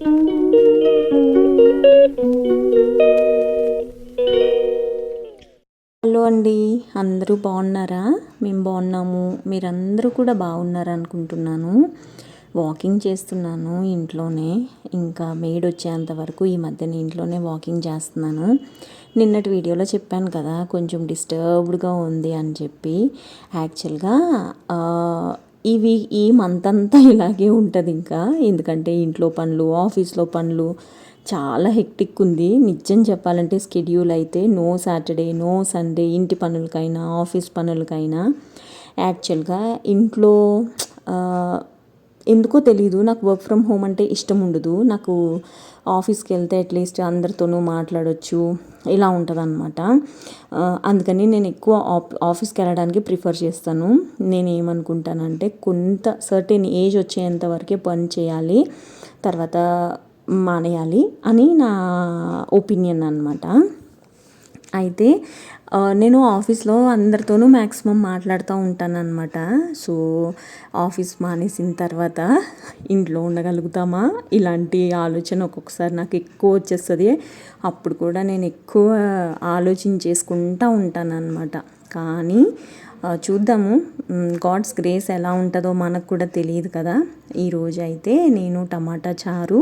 Hello అండి, అందరూ బాగున్నారా? మేము బాగున్నాము. మీరందరూ కూడా బాగున్నారు అనుకుంటున్నాను. వాకింగ్ చేస్తున్నాను ఇంట్లోనే. ఇంకా మెయిడ్ వచ్చేంత వరకు ఈ మధ్యన ఇంట్లోనే వాకింగ్ చేస్తున్నాను. నిన్నటి వీడియోలో చెప్పాను కదా, కొంచెం డిస్టర్బ్డ్గా ఉంది అని చెప్పి. యాక్చువల్గా ఈ మంత్ అంతా ఇలాగే ఉంటుంది ఇంకా. ఎందుకంటే ఇంట్లో పనులు, ఆఫీస్లో పనులు చాలా హెక్టిక్ ఉంది. నిజం చెప్పాలంటే స్కెడ్యూల్ అయితే నో సాటర్డే, నో సండే, ఇంటి పనులకైనా ఆఫీస్ పనులకైనా. యాక్చువల్గా ఇంట్లో ఎందుకో తెలీదు, నాకు వర్క్ ఫ్రమ్ హోమ్ అంటే ఇష్టం ఉండదు. నాకు ఆఫీస్కి వెళ్తే అట్లీస్ట్ అందరితోనూ మాట్లాడవచ్చు, ఇలా ఉంటుంది అనమాట. అందుకని నేను ఎక్కువ ఆఫీస్కి వెళ్ళడానికి ప్రిఫర్ చేస్తాను. నేను ఏమనుకుంటానంటే కొంత సర్టెన్ ఏజ్ వచ్చేంత వరకే పని చేయాలి, తర్వాత మానేయాలి అని నా ఒపీనియన్ అనమాట. అయితే నేను ఆఫీస్లో అందరితోనూ మ్యాక్సిమం మాట్లాడుతూ ఉంటాను అనమాట. సో ఆఫీస్ మానేసిన తర్వాత ఇంట్లో ఉండగలుగుతామా, ఇలాంటి ఆలోచన ఒక్కొక్కసారి నాకు ఎక్కువ వచ్చేస్తుంది. అప్పుడు కూడా నేను ఎక్కువ ఆలోచించేసుకుంటూ ఉంటాను అనమాట. కానీ చూద్దాము, గాడ్స్ గ్రేస్ ఎలా ఉంటుందో మనకు కూడా తెలియదు కదా. ఈరోజు అయితే నేను టమాటా చారు,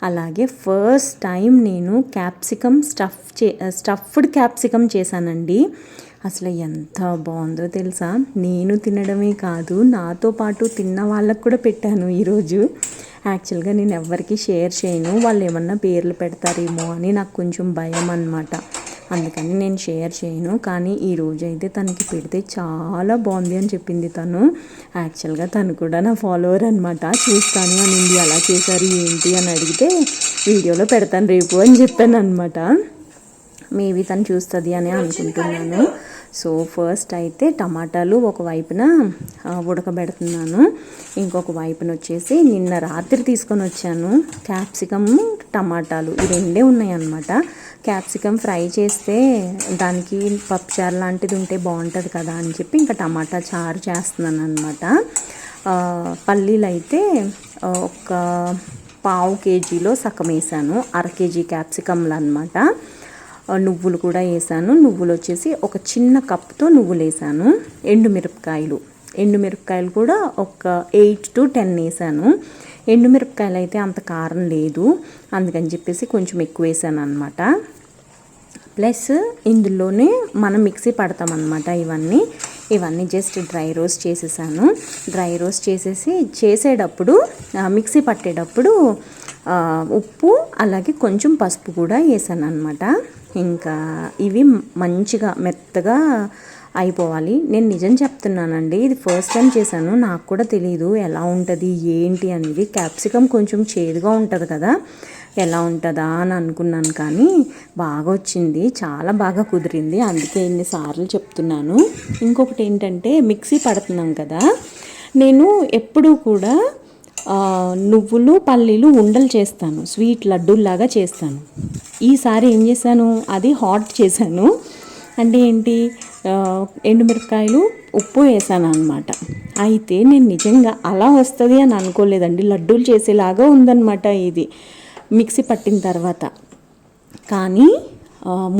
అలాగే ఫస్ట్ టైం నేను క్యాప్సికమ్ స్టఫ్డ్ క్యాప్సికమ్ చేశానండి. అసలు ఎంత బాగుందో తెలుసా. నేను తినడమే కాదు, నాతో పాటు తిన్న వాళ్ళకు కూడా పెట్టాను ఈరోజు. యాక్చువల్గా నేను ఎవరికి షేర్ చేయను, వాళ్ళు ఏమన్నా పేర్లు పెడతారేమో అని నాకు కొంచెం భయం అన్నమాట. అందుకని నేను షేర్ చేయను. కానీ ఈరోజు అయితే తనకి పెడితే చాలా బాగుంది అని చెప్పింది తను. యాక్చువల్గా తను కూడా నా ఫాలోవర్ అనమాట. చూస్తాను అనింది, అలా చేశారు ఏంటి అని అడిగితే వీడియోలో పెడతాను రేపు అని చెప్పాను అనమాట. మేబీ తను చూస్తుంది అని అనుకుంటున్నాను. సో ఫస్ట్ అయితే టమాటాలు ఒకవైపున ఉడకబెడుతున్నాను, ఇంకొక వైపున వచ్చేసి నిన్న రాత్రి తీసుకొని వచ్చాను క్యాప్సికమ్, టమాటాలు ఈ రెండే ఉన్నాయి అన్నమాట. క్యాప్సికమ్ ఫ్రై చేస్తే దానికి పప్పుచారు లాంటిది ఉంటే బాగుంటుంది కదా అని చెప్పి ఇంకా టమాటా చారు చేస్తున్నాను అనమాట. పల్లీలు అయితే ఒక పావు కేజీలో సగం వేసాను, అర కేజీ క్యాప్సికమ్లు అనమాట. నువ్వులు కూడా వేసాను. నువ్వులు వచ్చేసి ఒక చిన్న కప్తో నువ్వులు వేసాను. ఎండుమిరపకాయలు కూడా ఒక 8 to 10 వేసాను. ఎండుమిరపకాయలు అయితే అంత కారం లేదు, అందుకని చెప్పేసి కొంచెం ఎక్కువ వేసాను అనమాట. ప్లస్ ఇందులోనే మనం మిక్సీ పడతామన్నమాట. ఇవన్నీ జస్ట్ డ్రై రోస్ట్ చేసేసాను. డ్రై రోస్ట్ చేసేటప్పుడు మిక్సీ పట్టేటప్పుడు ఉప్పు అలాగే కొంచెం పసుపు కూడా వేసాను అనమాట. ఇంకా ఇవి మంచిగా మెత్తగా అయిపోవాలి. నేను నిజం చెప్తున్నానండి, ఇది ఫస్ట్ టైం చేశాను, నాకు కూడా తెలియదు ఎలా ఉంటుంది ఏంటి అనేది. క్యాప్సికమ్ కొంచెం చేదుగా ఉంటుంది కదా, ఎలా ఉంటుందా అని అనుకున్నాను. కానీ బాగా వచ్చింది, చాలా బాగా కుదిరింది. అందుకే ఎన్నిసార్లు చెప్తున్నాను. ఇంకొకటి ఏంటంటే మిక్సీ పడుతున్నాం కదా, నేను ఎప్పుడూ కూడా నువ్వులు పల్లీలు ఉండలు చేస్తాను, స్వీట్ లడ్డూల్లాగా చేస్తాను. ఈసారి ఏం చేశాను, అది హాట్ చేశాను. అంటే ఏంటి, ఎండుమిరపకాయలు ఉప్పు వేసాను అనమాట. అయితే నేను నిజంగా అలా వస్తుంది అని అనుకోలేదండి, లడ్డూలు చేసేలాగా ఉందన్నమాట ఇది మిక్సీ పట్టిన తర్వాత. కానీ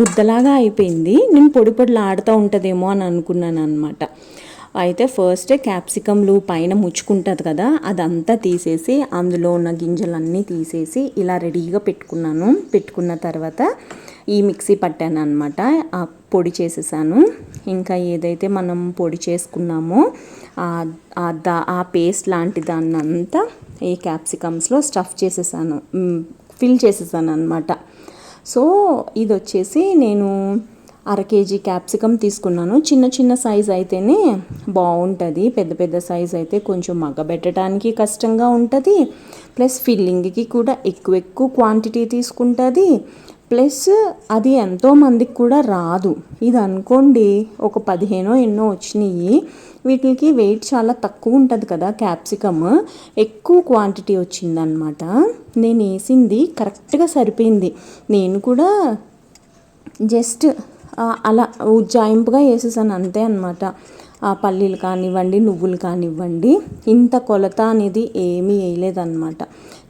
ముద్దలాగా అయిపోయింది. నేను పొడిలా ఆడుతూ ఉంటుందేమో అని అనుకున్నాను అనమాట. అయితే ఫస్ట్ క్యాప్సికమ్లు పైన ముచ్చుకుంటుంది కదా, అదంతా తీసేసి అందులో ఉన్న గింజలన్నీ తీసేసి ఇలా రెడీగా పెట్టుకున్న తర్వాత ఈ మిక్సీ పట్టాను అనమాట. పొడి చేసేసాను. ఇంకా ఏదైతే మనం పొడి చేసుకున్నామో ఆ పేస్ట్ లాంటి దాన్ని అంతా ఈ క్యాప్సికమ్స్లో ఫిల్ చేసేసాను అనమాట. సో ఇది వచ్చేసి నేను అర కేజీ క్యాప్సికమ్ తీసుకున్నాను. చిన్న సైజ్ అయితేనే బాగుంటుంది, పెద్ద సైజ్ అయితే కొంచెం మగ్గబెట్టడానికి కష్టంగా ఉంటుంది. ప్లస్ ఫిల్లింగ్కి కూడా ఎక్కువ క్వాంటిటీ తీసుకుంటుంది. ప్లస్ అది ఎంతోమందికి కూడా రాదు. ఇది అనుకోండి ఒక 15 ఎన్నో వచ్చినాయి. వీటికి వెయిట్ చాలా తక్కువ ఉంటుంది కదా, క్యాప్సికమ్ ఎక్కువ క్వాంటిటీ వచ్చిందనమాట. నేను వేసింది కరెక్ట్గా సరిపోయింది. నేను కూడా జస్ట్ అలా ఉజ్జాయింపుగా వేసేసాను అంతే అనమాట. పల్లీలు కానివ్వండి, నువ్వులు కానివ్వండి, ఇంత కొలత అనేది ఏమీ వేయలేదన్నమాట.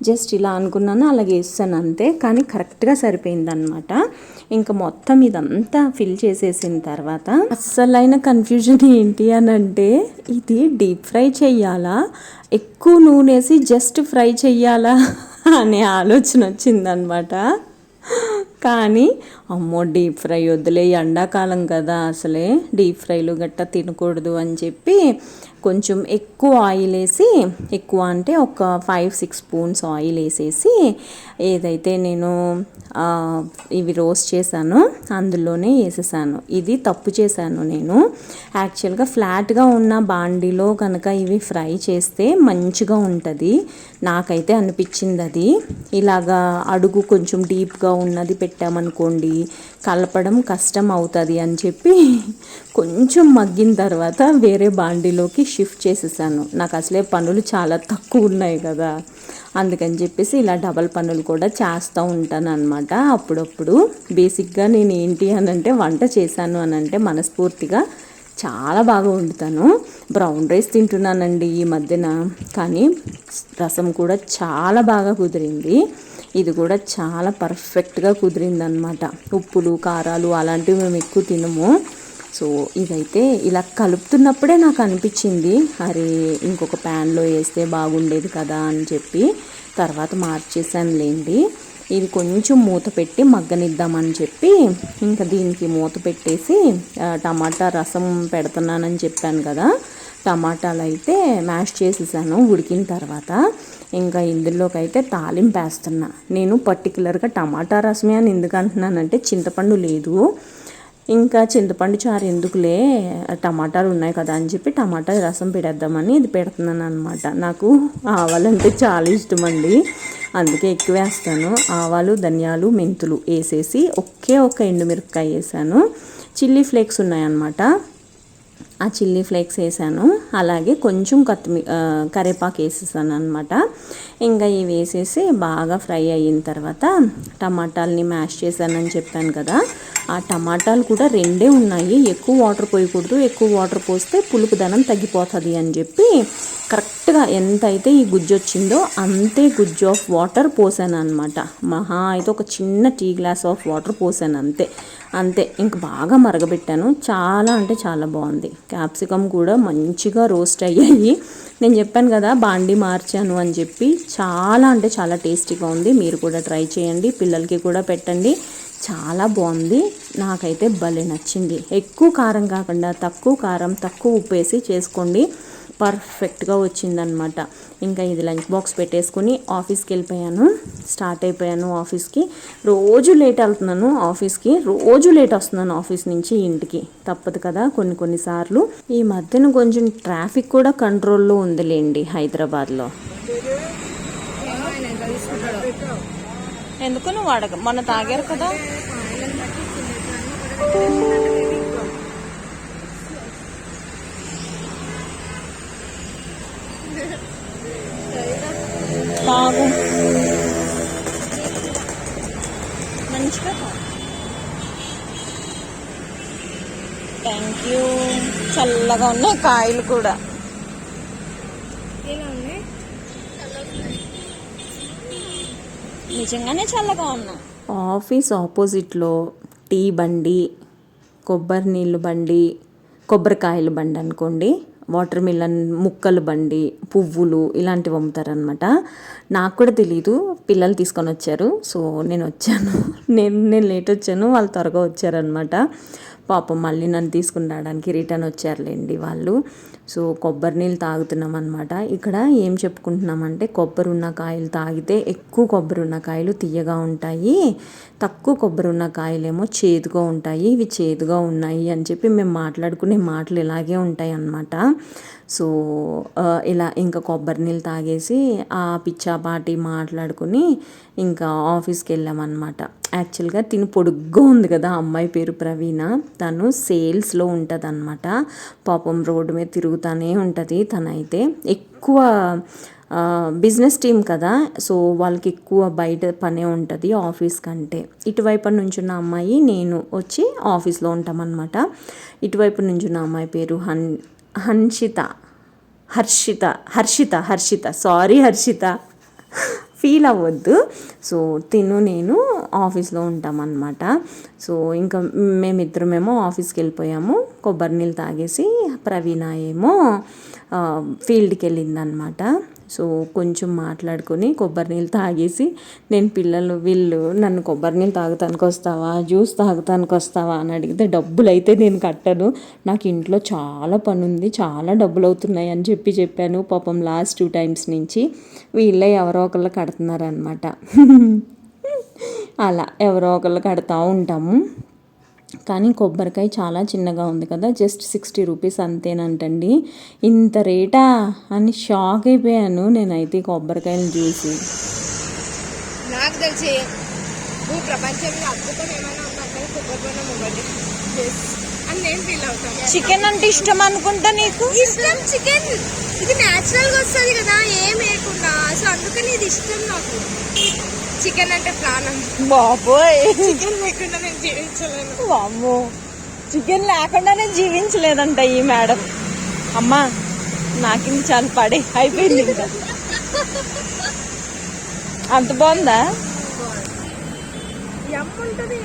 జస్ట్ ఇలా అనుకున్నాను, అలాగే వేస్తాను అంతే. కానీ కరెక్ట్గా సరిపోయిందనమాట. ఇంకా మొత్తం ఇదంతా ఫిల్ చేసేసిన తర్వాత అస్సలైన కన్ఫ్యూజన్ ఏంటి అని అంటే, ఇది డీప్ ఫ్రై చెయ్యాలా, ఎక్కువ నూనె వేసి జస్ట్ ఫ్రై చెయ్యాలా అనే ఆలోచన వచ్చిందనమాట. కానీ అమ్మో, డీప్ ఫ్రై వద్దులే, ఎండాకాలం కదా, అసలే డీప్ ఫ్రైలు గట్టా తినకూడదు అని చెప్పి కొంచెం ఎక్కువ ఆయిల్ వేసి, ఎక్కువ అంటే ఒక 5-6 స్పూన్స్ ఆయిల్ వేసేసి, ఏదైతే నేను ఇవి రోస్ట్ చేశానో అందులోనే వేసేసాను. ఇది తప్పు చేశాను నేను. యాక్చువల్గా ఫ్లాట్గా ఉన్న బాండీలో కనుక ఇవి ఫ్రై చేస్తే మంచిగా ఉంటుంది, నాకైతే అనిపించింది అది. ఇలాగా అడుగు కొంచెం డీప్గా ఉన్నది పెట్టామనుకోండి, కలపడం కష్టం అవుతుంది అని చెప్పి కొంచెం మగ్గిన తర్వాత వేరే బాండీలోకి షిఫ్ట్ చేసేసాను. నాకు అసలే పనులు చాలా తక్కువ ఉన్నాయి కదా, అందుకని చెప్పేసి ఇలా డబల్ పనులు కూడా చేస్తూ ఉంటాను అనమాట అప్పుడప్పుడు. బేసిక్గా నేను ఏంటి అని అంటే, వంట చేశాను అని అంటే మనస్ఫూర్తిగా చాలా బాగా వండుతాను. బ్రౌన్ రైస్ తింటున్నానండి ఈ మధ్యన, కానీ రసం కూడా చాలా బాగా కుదిరింది. ఇది కూడా చాలా పర్ఫెక్ట్గా కుదిరిందనమాట. ఉప్పులు కారాలు అలాంటివి మేము ఎక్కువ తినము. సో ఇదైతే ఇలా కలుపుతున్నప్పుడే నాకు అనిపించింది, అరే ఇంకొక ప్యాన్లో వేస్తే బాగుండేది కదా అని చెప్పి. తర్వాత మార్చేసానులేండి. ఇది కొంచెం మూత పెట్టి మగ్గనిద్దామని చెప్పి ఇంకా దీనికి మూత పెట్టేసి టమాటా రసం పెడుతున్నానని చెప్పాను కదా, టమాటాలు అయితే మ్యాష్ చేసేసాను ఉడికిన తర్వాత. ఇంకా ఇందులోకి అయితే తాలింపు వేస్తున్నా. నేను పర్టికులర్గా టమాటా రసమే అని ఎందుకు అంటున్నానంటే, చింతపండు లేదు, ఇంకా చింతపండు చారు ఎందుకులే, టమాటాలు ఉన్నాయి కదా అని చెప్పి టమాటా రసం పెడేద్దామని ఇది పెడుతున్నాను అనమాట. నాకు ఆవాలంటే చాలా ఇష్టం అండి, అందుకే ఎక్కువ వేస్తాను. ఆవాలు, ధనియాలు, మెంతులు వేసేసి ఒకే ఒక ఎండుమిరపకాయ వేసాను. చిల్లీ ఫ్లేక్స్ ఉన్నాయన్నమాట, ఆ చిల్లీ ఫ్లేక్స్ వేసాను. అలాగే కొంచెం కరివేపాకు వేసేసాను అనమాట. ఇంకా ఇవి వేసేసి బాగా ఫ్రై అయిన తర్వాత టమాటాలని మ్యాష్ చేశానని చెప్పాను కదా, ఆ టమాటాలు కూడా 2 ఉన్నాయి. ఎక్కువ వాటర్ పోయకూడదు, ఎక్కువ వాటర్ పోస్తే పులుపుదనం తగ్గిపోతుంది అని చెప్పి కరెక్ట్గా ఎంత అయితే ఈ గుజ్జు వచ్చిందో అంతే గుజ్జు ఆఫ్ వాటర్ పోసాను అనమాట. మహా అయితే ఒక చిన్న టీ గ్లాస్ ఆఫ్ వాటర్ పోసాను అంతే. ఇంక బాగా మరగబెట్టాను. చాలా అంటే చాలా బాగుంది. క్యాప్సికమ్ కూడా మంచిగా రోస్ట్ అయ్యాయి. నేను చెప్పాను కదా బాండి మార్చాను అని చెప్పి, చాలా అంటే చాలా టేస్టీగా ఉంది. మీరు కూడా ట్రై చేయండి, పిల్లలకి కూడా పెట్టండి, చాలా బాగుంది. నాకైతే భలే నచ్చింది. ఎక్కువ కారం కాకుండా తక్కువ కారం తక్కువ ఉప్పు వేసి చేసుకోండి, పర్ఫెక్ట్గా వచ్చిందనమాట. ఇంకా ఇది లంచ్ బాక్స్ పెట్టేసుకొని ఆఫీస్కి వెళ్ళిపోయాను. స్టార్ట్ అయిపోయాను ఆఫీస్కి. రోజు లేట్ వెళ్తున్నాను ఆఫీస్కి, రోజు లేట్ వస్తున్నాను ఆఫీస్ నుంచి ఇంటికి, తప్పదు కదా కొన్నిసార్లు. ఈ మధ్యన కొంచెం ట్రాఫిక్ కూడా కంట్రోల్లో ఉందిలేండి హైదరాబాద్లో. ఎందుకు నువ్వు అడగ, మొన్న తాగారు కదా. తాగు మంచిగా. Thank you. చల్లగా ఉన్నాయి కాయలు కూడా. నిజంగానే చల్లగా ఉన్నాయి. ఆఫీస్ ఆపోజిట్లో టీ బండి, కొబ్బరి నీళ్ళు బండి, కొబ్బరికాయల బండి అనుకోండి, వాటర్ మిలన్ ముక్కల బండి, పువ్వులు ఇలాంటివి అమ్ముతారనమాట. నాకు కూడా తెలీదు, పిల్లలు తీసుకొని వచ్చారు. సో నేను వచ్చాను, నేను లేట్ వచ్చాను, వాళ్ళు త్వరగా వచ్చారనమాట. పాపం మళ్ళీ నన్ను తీసుకుని రావడానికి రిటర్న్ వచ్చారులేండి వాళ్ళు. సో కొబ్బరి నీళ్ళు తాగుతున్నాం అనమాట. ఇక్కడ ఏం చెప్పుకుంటున్నామంటే, కొబ్బరి ఉన్న కాయలు తాగితే ఎక్కువ కొబ్బరి ఉన్న కాయలు తీయగా ఉంటాయి, తక్కువ కొబ్బరి ఉన్న కాయలేమో చేదుగా ఉంటాయి, ఇవి చేదుగా ఉన్నాయి అని చెప్పి మేము మాట్లాడుకునే మాటలు ఇలాగే ఉంటాయి అన్నమాట. సో ఇలా ఇంకా కొబ్బరి నీళ్ళు తాగేసి ఆ పిచ్చాపాటి మాట్లాడుకుని ఇంకా ఆఫీస్కి వెళ్ళామన్నమాట. యాక్చువల్గా తిని పొడుగ్గా ఉంది కదా, అమ్మాయి పేరు ప్రవీణ, తను సేల్స్లో ఉంటుంది అనమాట. పాపం రోడ్డు మీద తిరుగుతూనే ఉంటుంది. తనైతే ఎక్కువ బిజినెస్ టీం కదా, సో వాళ్ళకి ఎక్కువ బయట పనే ఉంటుంది ఆఫీస్ కంటే. ఇటువైపు నుంచున్న అమ్మాయి, నేను వచ్చి ఆఫీస్లో ఉంటామన్నమాట. ఇటువైపు నుంచున్న అమ్మాయి పేరు హర్షిత సారీ హర్షిత, ఫీల్ అవ్వద్దు. సో తిను నేను ఆఫీస్లో ఉంటామన్నమాట. సో ఇంకా మేమిద్దరమేమో ఆఫీస్కి వెళ్ళిపోయాము. కొబ్బరి నీళ్ళు తాగేసి ప్రవీణ ఏమో ఫీల్డ్కి వెళ్ళిందనమాట. సో కొంచెం మాట్లాడుకొని కొబ్బరి నీళ్ళు తాగేసి వీళ్ళు నన్ను కొబ్బరి నీళ్ళు తాగుతానికి వస్తావా, జ్యూస్ తాగుతానికి వస్తావా అని అడిగితే డబ్బులు అయితే నేను కట్టను, నాకు ఇంట్లో చాలా పని ఉంది, చాలా డబ్బులు అవుతున్నాయి అని చెప్పాను. పాపం లాస్ట్ 2 times నుంచి వీళ్ళే ఎవరో ఒకళ్ళు కడుతున్నారనమాట. అలా ఎవరో ఒకళ్ళు కడతా ఉంటాము. కానీ కొబ్బరికాయ చాలా చిన్నగా ఉంది కదా, జస్ట్ 60 రూపీస్ అంతేనంటండి. ఇంత రేటా అని షాక్ అయిపోయాను నేనైతే కొబ్బరికాయలు చూసి. నాకు తెలిసి ప్రపంచంలో అద్భుతం ఏమైనా ఉందంటే కొబ్బరి బోనం ఒకటి అని నేను ఫీల్ అవుతాను. చికెన్ అంటే ఇష్టం అనుకుంటా నీకు? ఇష్టం చికెన్, ఇది న్యాచురల్గా వస్తుంది కదా ఏం వేయకుండా, సో అందుకని ఇది ఇష్టం నాకు. చికెన్ అంటే ప్రాణం బాబోయ్, చికెన్ లేకుండా నేను జీవించలేను. వామ్మో, చికెన్ లేకుండానే జీవించలేదంట ఈ మేడం. అమ్మా నాకింది చాలా పడే అయిపోయింది ఇంకా. అంత బాగుందా? ఉంటుంది.